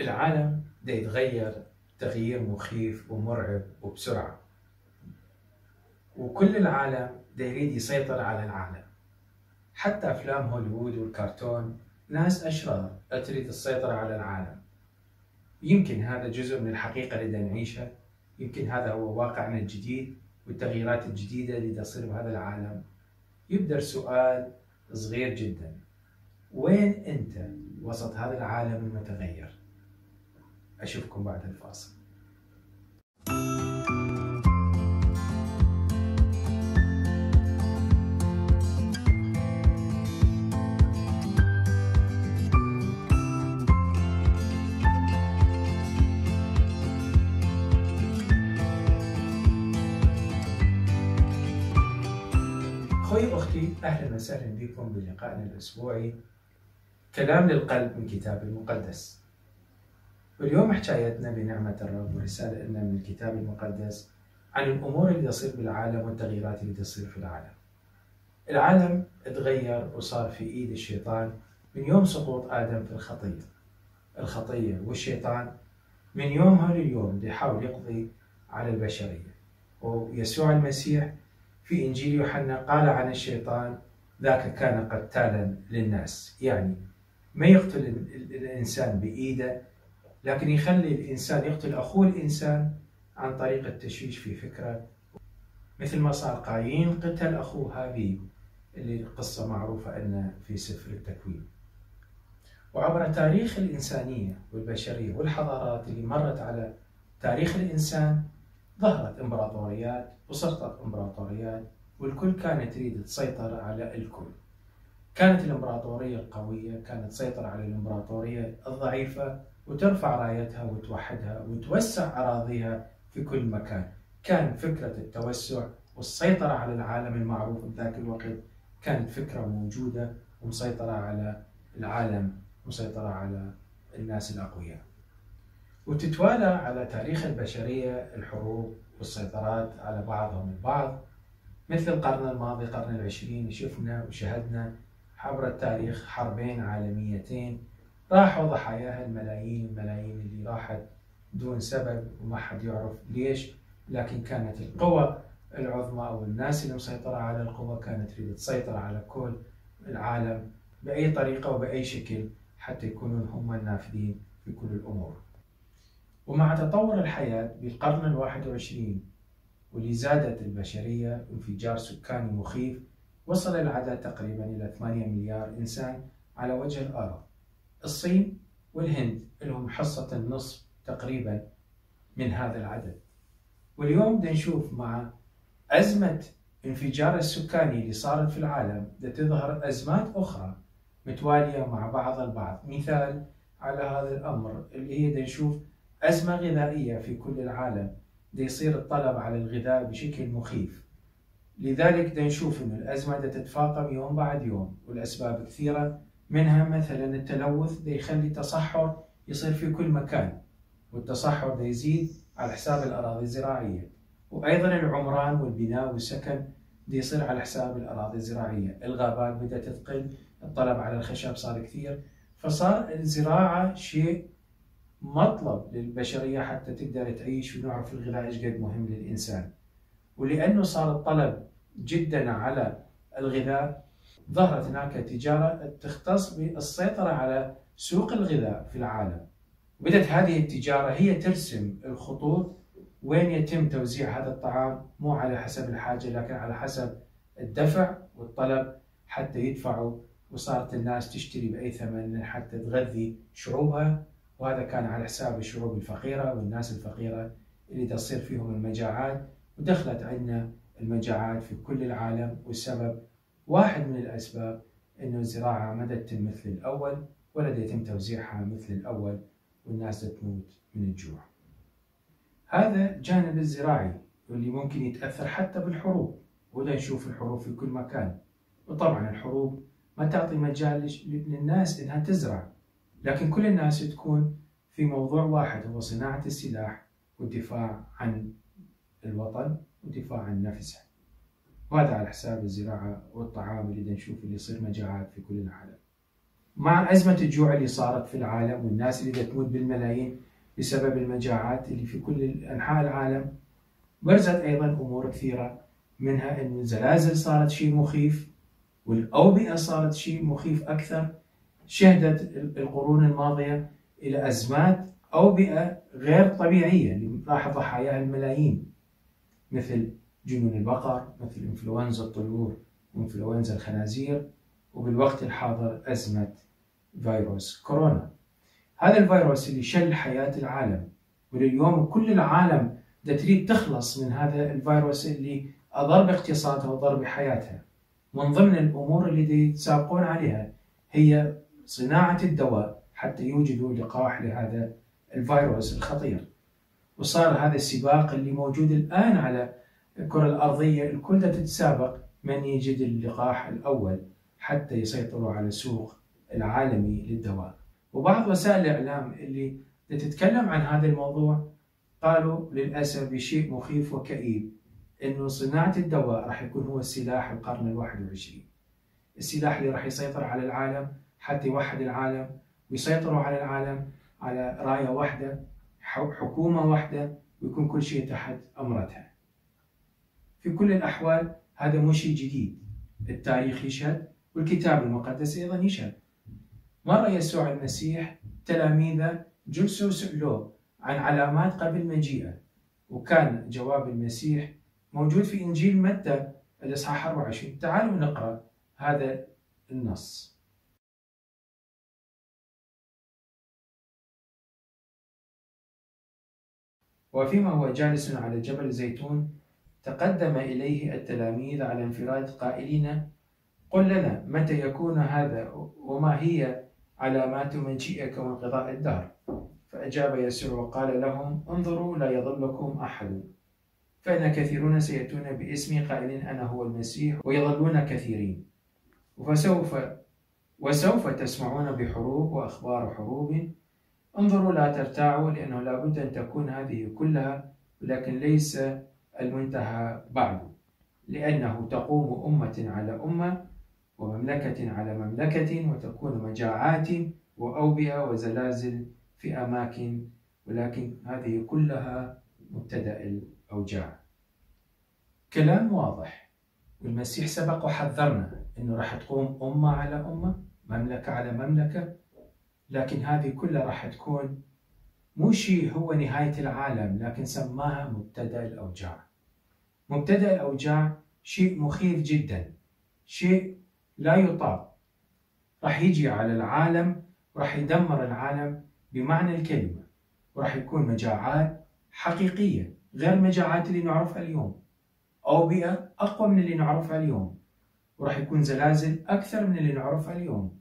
العالم دا يتغير تغيير مخيف ومرعب وبسرعة، وكل العالم دا يريد يسيطر على العالم. حتى أفلام هوليوود والكرتون ناس أشرار تريد السيطرة على العالم. يمكن هذا جزء من الحقيقة اللي دا نعيشها، يمكن هذا هو واقعنا الجديد والتغييرات الجديدة اللي دا تصير بهذا العالم. يبدأ سؤال صغير جدا: وين أنت وسط هذا العالم المتغير؟ أشوفكم بعد الفاصل. أخوي وأختي، أهلا وسهلا بكم بلقائنا الأسبوعي كلام للقلب من كتاب المقدس. واليوم حكايتنا بنعمة الرب ورسالة لنا من الكتاب المقدس عن الأمور اللي تصير بالعالم والتغييرات اللي تصير في العالم. العالم تغير وصار في إيد الشيطان من يوم سقوط آدم في الخطية والشيطان من يومها لليوم يحاول يقضي على البشرية. ويسوع المسيح في إنجيل يوحنا قال عن الشيطان: ذاك كان قتالا للناس، يعني ما يقتل الإنسان بإيده، لكن يخلي الإنسان يقتل أخوه الإنسان عن طريق التشويش في فكرة، مثل ما صار قايين قتل أخوه هابيل اللي قصة معروفة أنه في سفر التكوين. وعبر تاريخ الإنسانية والبشرية والحضارات اللي مرت على تاريخ الإنسان ظهرت إمبراطوريات وسقطت إمبراطوريات، والكل كانت تريد تسيطر على الكل. كانت الإمبراطورية القوية كانت تسيطر على الإمبراطورية الضعيفة وترفع رايتها وتوحدها وتوسع أراضيها في كل مكان. كان فكرة التوسع والسيطرة على العالم المعروف بذاك الوقت كانت فكرة موجودة ومسيطرة على العالم، مسيطرة على الناس الأقوياء. وتتوالى على تاريخ البشرية الحروب والسيطرات على بعضهم البعض، مثل القرن الماضي القرن العشرين شفنا وشهدنا عبر التاريخ حربين عالميتين راحوا ضحاياها الملايين اللي راحت دون سبب وما حد يعرف ليش، لكن كانت القوى العظمى أو الناس اللي مسيطرة على القوى كانت تريد تسيطر على كل العالم بأي طريقة وبأي شكل حتى يكونون هم النافذين في كل الأمور. ومع تطور الحياة بالقرن ال21 واللي زادت البشرية انفجار سكاني مخيف، وصل العدد تقريبا إلى 8 مليار إنسان على وجه الأرض. الصين والهند لهم حصة النصف تقريبا من هذا العدد. واليوم نشوف مع أزمة انفجار السكاني اللي صارت في العالم تظهر أزمات أخرى متوالية مع بعض البعض. مثال على هذا الأمر اللي هي نشوف أزمة غذائية في كل العالم، يصير الطلب على الغذاء بشكل مخيف. لذلك نشوف أن الأزمة تتفاقم يوم بعد يوم، والأسباب كثيرة، منها مثلا التلوث يخلي تصحر يصير في كل مكان، والتصحر يزيد على حساب الأراضي الزراعية. وأيضا العمران والبناء والسكن يصير على حساب الأراضي الزراعية. الغابات بدأت تقل، الطلب على الخشب صار كثير، فصار الزراعة شيء مطلب للبشرية حتى تقدر تعيش، ونعرف الغذاء ايش قد مهم للإنسان. ولأنه صار الطلب جدا على الغذاء، ظهرت هناك تجارة تختص بالسيطرة على سوق الغذاء في العالم. بدأت هذه التجارة هي ترسم الخطوط وين يتم توزيع هذا الطعام، مو على حسب الحاجة لكن على حسب الدفع والطلب حتى يدفعوا. وصارت الناس تشتري بأي ثمن حتى تغذي شعوبها، وهذا كان على حساب الشعوب الفقيرة والناس الفقيرة اللي تصير فيهم المجاعات. ودخلت عندنا المجاعات في كل العالم، والسبب واحد من الأسباب أنه الزراعة ما تتم مثل الأول ولا يتم توزيعها مثل الأول، والناس تموت من الجوع. هذا الجانب الزراعي واللي ممكن يتأثر حتى بالحروب، ولا نشوف الحروب في كل مكان. وطبعا الحروب ما تعطي مجال للناس إنها تزرع، لكن كل الناس تكون في موضوع واحد، هو صناعة السلاح والدفاع عن الوطن والدفاع عن نفسه، وهذا على حساب الزراعة والطعام اللي نشوف اللي يصير مجاعات في كل العالم. مع أزمة الجوع اللي صارت في العالم والناس اللي تموت بالملايين بسبب المجاعات اللي في كل أنحاء العالم، برزت أيضا أمور كثيرة، منها أن الزلازل صارت شيء مخيف، والأوبئة صارت شيء مخيف أكثر. شهدت القرون الماضية إلى أزمات أوبئة غير طبيعية اللي راح ضحاياها الملايين، مثل جنون البقر، مثل إنفلونزا الطيور وإنفلونزا الخنازير، وبالوقت الحاضر أزمة فيروس كورونا. هذا الفيروس اللي شل حياة العالم، ولليوم كل العالم تريد تخلص من هذا الفيروس اللي أضر باقتصادها وضر بحياتها. من ضمن الأمور اللي يتسابقون عليها هي صناعة الدواء حتى يوجدوا لقاح لهذا الفيروس الخطير. وصار هذا السباق اللي موجود الآن على الكرة الأرضية، الكل تتسابق من يجد اللقاح الأول حتى يسيطروا على السوق العالمي للدواء. وبعض وسائل الإعلام اللي تتكلم عن هذا الموضوع قالوا للأسف بشيء مخيف وكئيب، إنه صناعة الدواء راح يكون هو السلاح القرن ال21، السلاح اللي راح يسيطر على العالم حتى يوحد العالم ويسيطروا على العالم على راية واحدة، حكومة واحدة، ويكون كل شيء تحت أمرتها. في كل الأحوال هذا مو شيء جديد، التاريخ يشهد والكتاب المقدس أيضا يشهد. مرة يسوع المسيح تلاميذه جلسوا سألوه عن علامات قبل مجيئه، وكان جواب المسيح موجود في إنجيل متى الإصحاح 24. تعالوا نقرأ هذا النص. وفيما هو جالس على جبل زيتون تقدم إليه التلاميذ على انفراد قائلين: قل لنا متى يكون هذا، وما هي علامات مجيئك وانقضاء الدهر؟ فأجاب يسوع وقال لهم: انظروا لا يضلكم أحد، فإن كثيرون سيأتون باسمي قائلين أنا هو المسيح، ويضلون كثيرين. وسوف تسمعون بحروب وأخبار حروب، انظروا لا ترتاعوا، لأنه لا بد أن تكون هذه كلها، ولكن ليس المنتهى بعد. لأنه تقوم أمة على أمة ومملكة على مملكة، وتكون مجاعات وأوبئة وزلازل في أماكن، ولكن هذه كلها مبتدأ الأوجاع. كلام واضح، والمسيح سبق وحذرنا أنه راح تقوم أمة على أمة، مملكة على مملكة، لكن هذه كلها راح تكون مو شيء هو نهاية العالم، لكن سماها مبتدأ الأوجاع. مبتدأ الأوجاع شيء مخيف جدا، شيء لا يطاق، راح يجي على العالم وراح يدمر العالم بمعنى الكلمة، وراح يكون مجاعات حقيقية غير المجاعات اللي نعرفها اليوم، أوبئة أقوى من اللي نعرفها اليوم، وراح يكون زلازل أكثر من اللي نعرفها اليوم.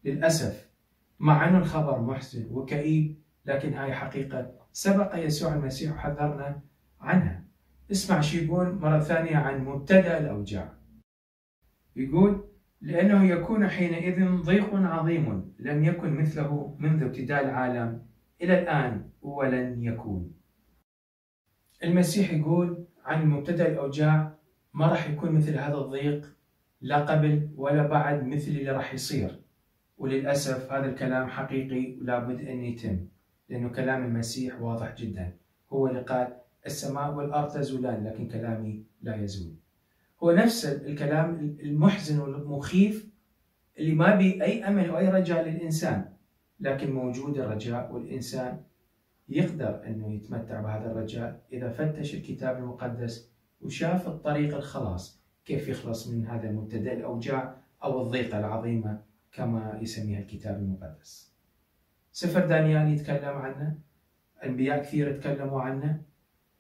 للأسف مع أن الخبر محزن وكئيب، لكن هاي حقيقة سبق يسوع المسيح وحذرنا عنها. اسمع شو يقول مرة ثانية عن مبتدأ الأوجاع. يقول: لأنه يكون حينئذ ضيق عظيم لم يكن مثله منذ ابتداء العالم إلى الآن ولن يكون. المسيح يقول عن مبتدأ الأوجاع ما راح يكون مثل هذا الضيق لا قبل ولا بعد مثل اللي راح يصير. وللأسف هذا الكلام حقيقي ولا بد أن يتم، لأنه كلام المسيح واضح جدا. هو اللي قال: السماء والأرض تزولان لكن كلامي لا يزول. هو نفس الكلام المحزن والمخيف اللي ما بي أي أمل أو أي رجاء للإنسان، لكن موجود الرجاء، والإنسان يقدر أنه يتمتع بهذا الرجاء إذا فتش الكتاب المقدس وشاف الطريق الخلاص، كيف يخلص من هذا مبتدأ الأوجاع أو الضيقة العظيمة كما يسميها الكتاب المقدس. سفر دانيال يتكلم عنه، أنبياء كثير يتكلموا عنه،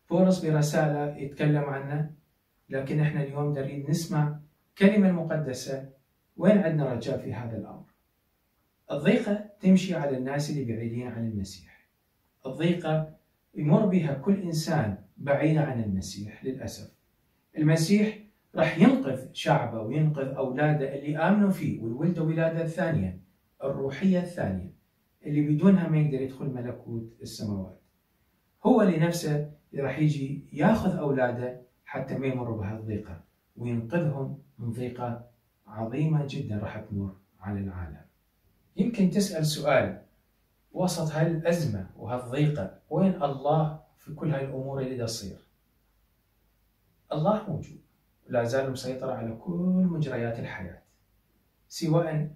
بولس برسالة يتكلم عنه، لكن احنا اليوم نريد نسمع كلمة المقدسة. وين عندنا رجاء في هذا الأمر؟ الضيقة تمشي على الناس اللي بعيدين عن المسيح. الضيقة يمر بها كل إنسان بعيد عن المسيح للأسف. المسيح راح ينقذ شعبه وينقذ أولاده اللي آمنوا فيه والولدوا ولادة الثانية الروحية الثانية، اللي بدونها ما يقدر يدخل ملكوت السماوات. هو لنفسه راح يجي ياخذ أولاده حتى ما يمروا بهالضيقة، وينقذهم من ضيقة عظيمة جدا راح تمر على العالم. يمكن تسأل سؤال وسط هالأزمة وهالضيقة، وين الله في كل هالأمور اللي تصير؟ الله موجود ولا زال مسيطر على كل مجريات الحياة، سواء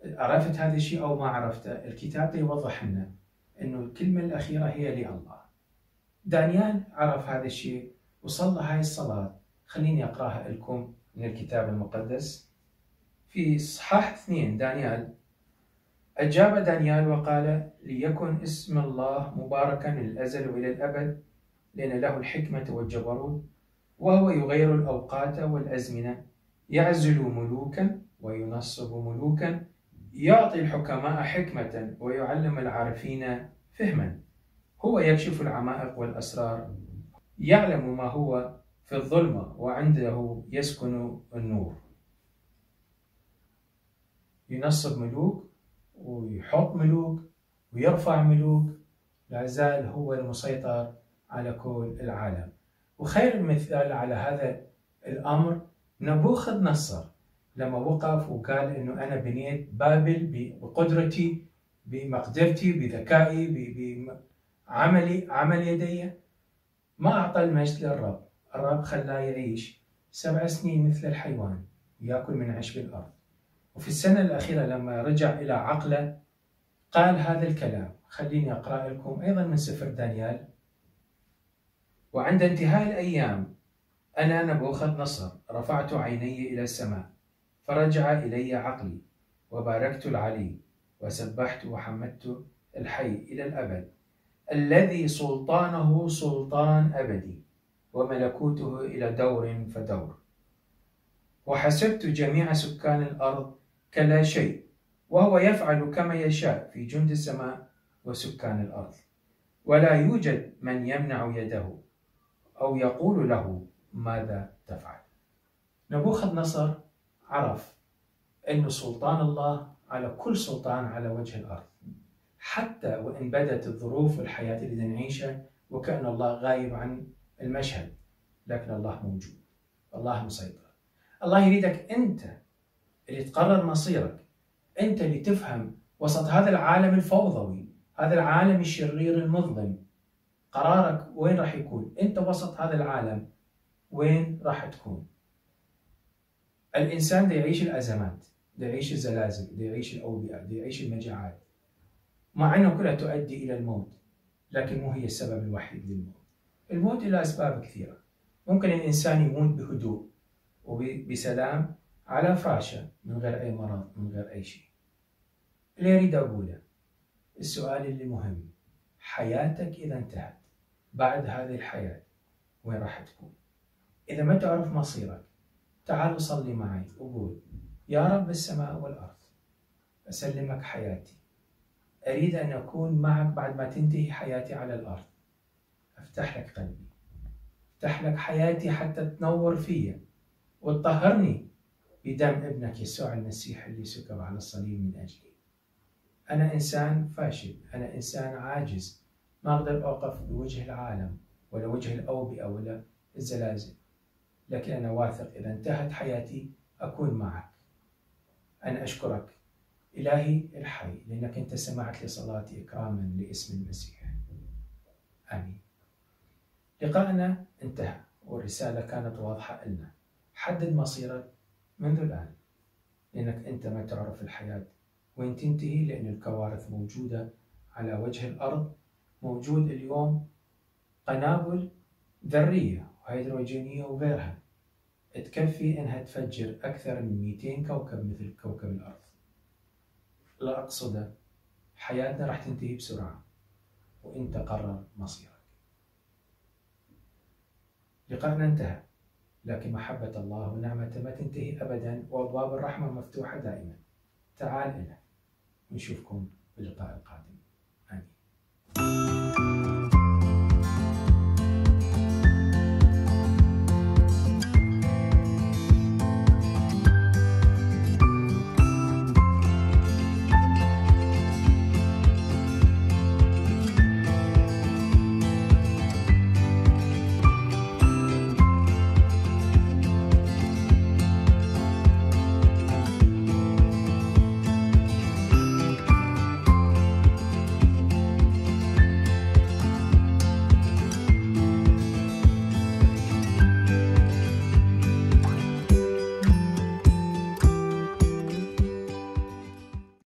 عرفت هذا الشيء أو ما عرفته. الكتاب يوضح لنا أنه الكلمة الأخيرة هي لله. دانيال عرف هذا الشيء وصلى هاي الصلاة. خليني أقرأها لكم من الكتاب المقدس في إصحاح 2. دانيال: أجاب دانيال وقال: ليكن اسم الله مباركا من الأزل وإلى الأبد، لأن له الحكمة والجبروت، وهو يغير الأوقات والأزمنة، يعزل ملوكا وينصب ملوكا، يعطي الحكماء حكمة ويعلم العارفين فهما، هو يكشف العمائق والأسرار، يعلم ما هو في الظلمة وعنده يسكن النور. ينصب ملوك ويحط ملوك ويرفع ملوك، لا زال هو المسيطر على كل العالم. وخير مثال على هذا الأمر نبوخذ نصر، لما وقف وقال إنه أنا بنيت بابل بقدرتي، بمقدرتي، بذكائي، بعمل يدي. ما أعطى المجد للرب. الرب خلاه يعيش 7 سنين مثل الحيوان، يأكل من عشب الأرض. وفي السنة الأخيرة لما رجع إلى عقله قال هذا الكلام. خليني أقرأ لكم أيضا من سفر دانيال: وعند انتهاء الأيام أنا نبوخذ نصر رفعت عيني إلى السماء، فرجع إلي عقلي، وباركت العلي، وسبحت وحمدت الحي إلى الأبد، الذي سلطانه سلطان أبدي، وملكوته إلى دور فدور. وحسبت جميع سكان الأرض كلا شيء، وهو يفعل كما يشاء في جند السماء وسكان الأرض، ولا يوجد من يمنع يده أو يقول له ماذا تفعل. نبوخذ نصر عرف أن سلطان الله على كل سلطان على وجه الأرض، حتى وإن بدت الظروف والحياة اللي نعيشها وكأن الله غايب عن المشهد، لكن الله موجود، الله مسيطر. الله يريدك أنت اللي تقرر مصيرك، أنت اللي تفهم وسط هذا العالم الفوضوي، هذا العالم الشرير المظلم، قرارك وين راح يكون؟ أنت وسط هذا العالم وين راح تكون؟ الإنسان دا يعيش الأزمات، دا يعيش الزلازل، دا يعيش الأوبئة، دا يعيش المجاعات، مع أنه كلها تؤدي إلى الموت، لكن مو هي السبب الوحيد للموت. الموت له أسباب كثيرة. ممكن الإنسان يموت بهدوء وبسلام على فراشه من غير أي مرض، من غير أي شيء. اللي يريد أقوله، السؤال اللي مهم، حياتك إذا انتهت بعد هذه الحياة وين راح تكون؟ إذا ما تعرف مصيرك، تعال صلي معي وقول: يا رب السماء والأرض، أسلمك حياتي، أريد أن أكون معك بعد ما تنتهي حياتي على الأرض. أفتح لك قلبي، أفتح لك حياتي حتى تنور فيا وتطهرني بدم ابنك يسوع المسيح اللي سكب على الصليب من أجلي. أنا إنسان فاشل، أنا إنسان عاجز، ما أقدر أوقف بوجه العالم ولا وجه الأوبئة ولا الزلازل، لكن أنا واثق إذا انتهت حياتي أكون معك. أنا أشكرك إلهي الحي لأنك أنت سمعت لصلاتي إكراما لاسم المسيح. آمين. لقاءنا انتهى والرسالة كانت واضحة لنا. حدد مصيرك منذ الآن، لأنك أنت ما تعرف الحياة وين تنتهي، لأن الكوارث موجودة على وجه الأرض. موجود اليوم قنابل ذرية وهيدروجينية وغيرها تكفي أنها تفجر أكثر من 200 كوكب مثل كوكب الأرض. لا أقصد حياتنا راح تنتهي بسرعة وأنت قرر مصيرك. لقاءنا انتهى، لكن محبة الله ونعمته ما تنتهي أبدا، وأبواب الرحمة مفتوحة دائما. تعال إلى ونشوفكم باللقاء القادم.